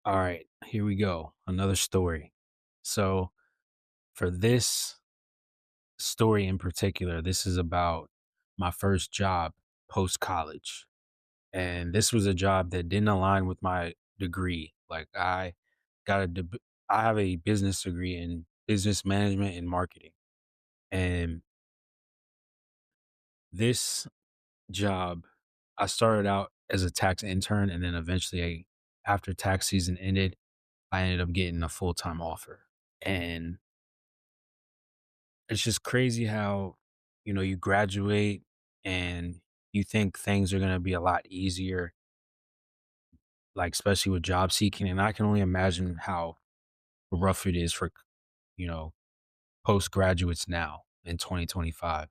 All right, here we go. Another story. So, for this story in particular, this is about my first job post college. And this was a job that didn't align with my degree. Like, got a, deb- I have a business degree in business management and marketing. And this job, I started out as a tax intern. And then eventually, after tax season ended, I ended up getting a full time offer. And it's just crazy how, you graduate and you think things are gonna be a lot easier, like, especially with job seeking, and I can only imagine how rough it is for, you know, postgraduates now in 2025.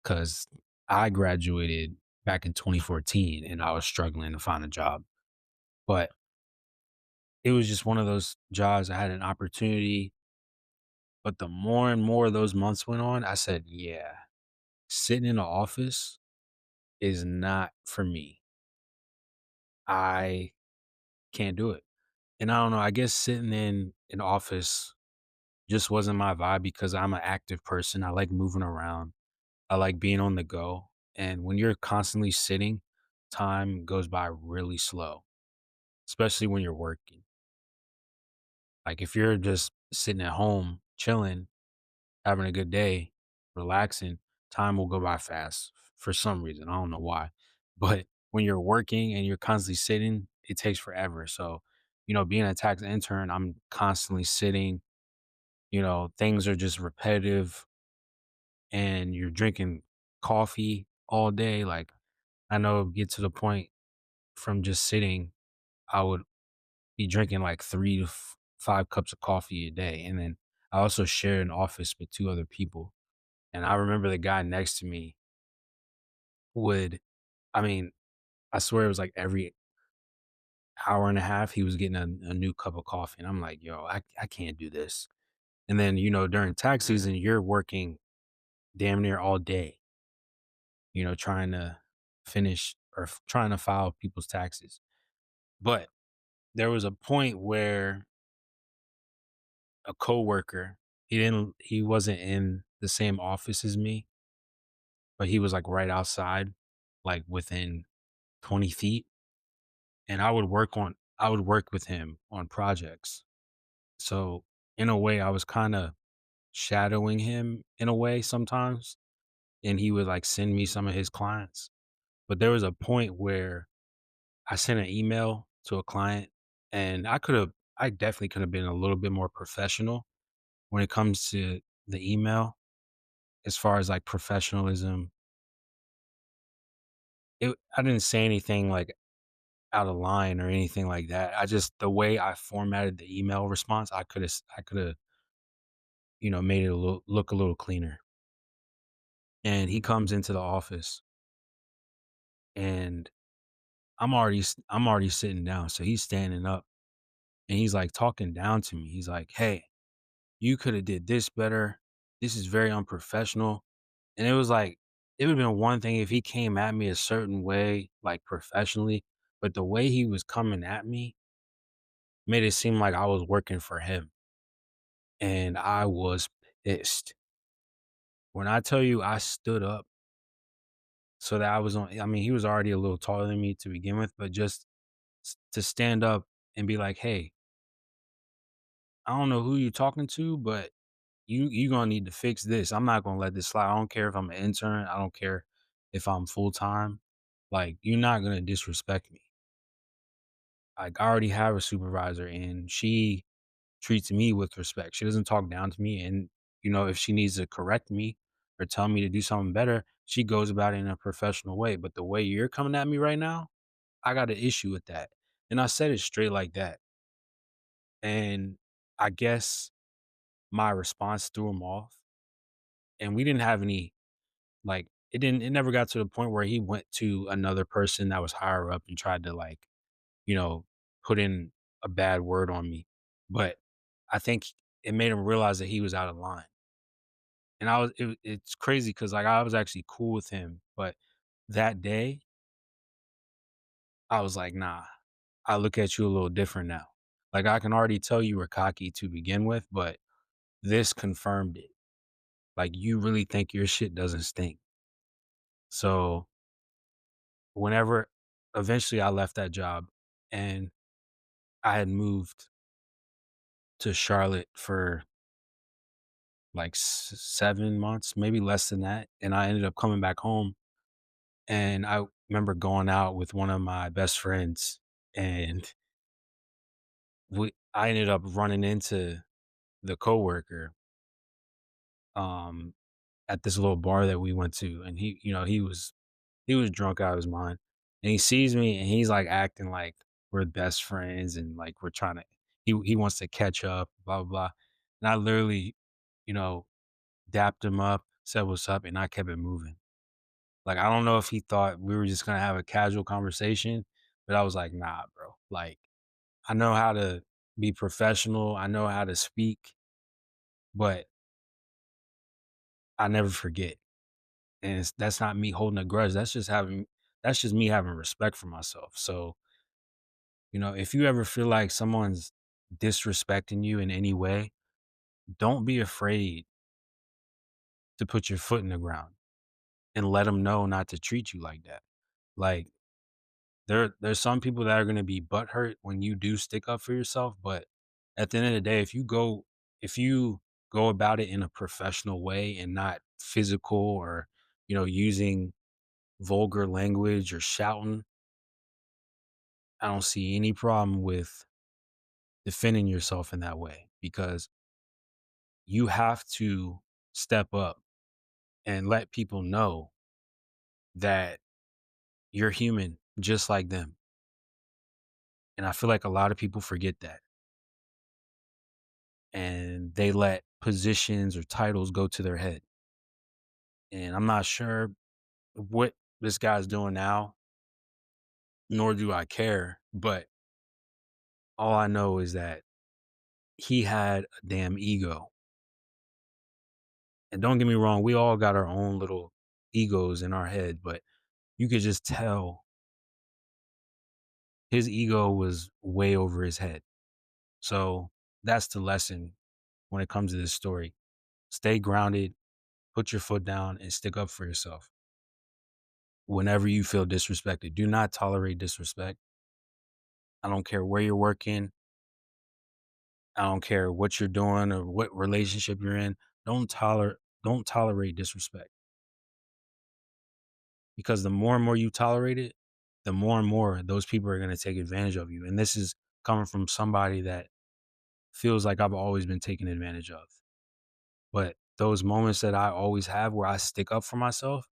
Because I graduated back in 2014 and I was struggling to find a job. But it was just one of those jobs. I had an opportunity, but the more and more those months went on, I said, "Yeah, sitting in the office is not for me. I can't do it." And I don't know, I guess sitting in an office just wasn't my vibe because I'm an active person. I like moving around. I like being on the go. And when you're constantly sitting, time goes by really slow, especially when you're working. Like if you're just sitting at home, chilling, having a good day, relaxing, time will go by fast for some reason. I don't know why. But when you're working and you're constantly sitting, it takes forever. So, being a tax intern, I'm constantly sitting, things are just repetitive and you're drinking coffee all day. Like I know get to the point from just sitting, I would be drinking like 3 to 5 cups of coffee a day. And then I also shared an office with two other people. And I remember the guy next to me would I mean, I swear it was like every hour and a half, he was getting a new cup of coffee. And I'm like, yo, I can't do this. And then, during tax season, you're working damn near all day, trying to finish or trying to file people's taxes. But there was a point where a coworker, he wasn't in the same office as me, but he was like right outside, like within 20 feet. And I would work with him on projects. So in a way, I was kind of shadowing him in a way sometimes. And he would like send me some of his clients. But there was a point where I sent an email to a client and I definitely could have been a little bit more professional when it comes to the email as far as like professionalism. I didn't say anything like out of line or anything like that. The way I formatted the email response, I could have, made it look a little cleaner. And he comes into the office and I'm already sitting down. So he's standing up and he's like talking down to me. He's like, "Hey, you could have did this better. This is very unprofessional." And it was like, it would have been one thing if he came at me a certain way, like professionally, but the way he was coming at me made it seem like I was working for him. And I was pissed. When I tell you I stood up so that I mean, he was already a little taller than me to begin with, but just to stand up and be like, "Hey, I don't know who you're talking to, but you gonna need to fix this. I'm not gonna let this slide. I don't care if I'm an intern. I don't care if I'm full time. Like, you're not gonna disrespect me. Like, I already have a supervisor and she treats me with respect. She doesn't talk down to me. And, if she needs to correct me or tell me to do something better, she goes about it in a professional way. But the way you're coming at me right now, I got an issue with that." And I said it straight like that. And I guess my response threw him off. And we didn't have any, like, it never got to the point where he went to another person that was higher up and tried to, like, you know, put in a bad word on me. But I think it made him realize that he was out of line. And it's crazy because like I was actually cool with him, but that day I was like, nah. I look at you a little different now. Like, I can already tell you were cocky to begin with, but this confirmed it. Like, you really think your shit doesn't stink. So, whenever eventually I left that job and I had moved to Charlotte for like 7 months, maybe less than that, and I ended up coming back home, and I remember going out with one of my best friends, and I ended up running into the coworker, um, at this little bar that we went to, and he was drunk out of his mind, and he sees me, and he's, like, acting like we're best friends, and, like, we're trying to he wants to catch up, blah, blah, blah, and I literally, you know, dapped him up, said, "What's up?" and I kept it moving. Like, I don't know if he thought we were just gonna have a casual conversation, but I was like, "Nah, bro." Like, I know how to be professional, I know how to speak, but I never forget, and that's not me holding a grudge, that's just me having respect for myself. So, if you ever feel like someone's disrespecting you in any way, don't be afraid to put your foot in the ground and let them know not to treat you like that. Like, there's some people that are gonna be butthurt when you do stick up for yourself, but at the end of the day, if you go about it in a professional way and not physical or, using vulgar language or shouting, I don't see any problem with defending yourself in that way because you have to step up and let people know that you're human just like them. And I feel like a lot of people forget that and they let positions or titles go to their head. And I'm not sure what this guy's doing now, nor do I care. But all I know is that he had a damn ego. And don't get me wrong, we all got our own little egos in our head, but you could just tell his ego was way over his head. So that's the lesson when it comes to this story. Stay grounded, put your foot down, and stick up for yourself. Whenever you feel disrespected, do not tolerate disrespect. I don't care where you're working. I don't care what you're doing or what relationship you're in. Don't tolerate disrespect because the more and more you tolerate it, the more and more those people are going to take advantage of you. And this is coming from somebody that feels like I've always been taken advantage of. But those moments that I always have where I stick up for myself,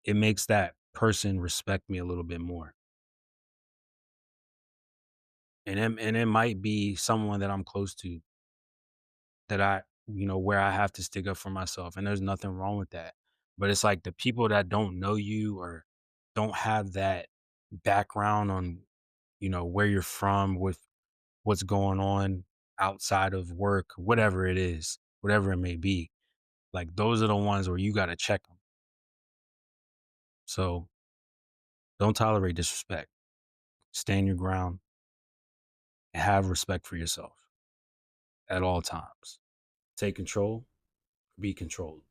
it makes that person respect me a little bit more. And it might be someone that I'm close to that where I have to stick up for myself. And there's nothing wrong with that. But it's like the people that don't know you or don't have that background on, where you're from with what's going on outside of work, whatever it is, whatever it may be. Like those are the ones where you got to check them. So don't tolerate disrespect. Stand your ground and have respect for yourself at all times. Take control, be controlled.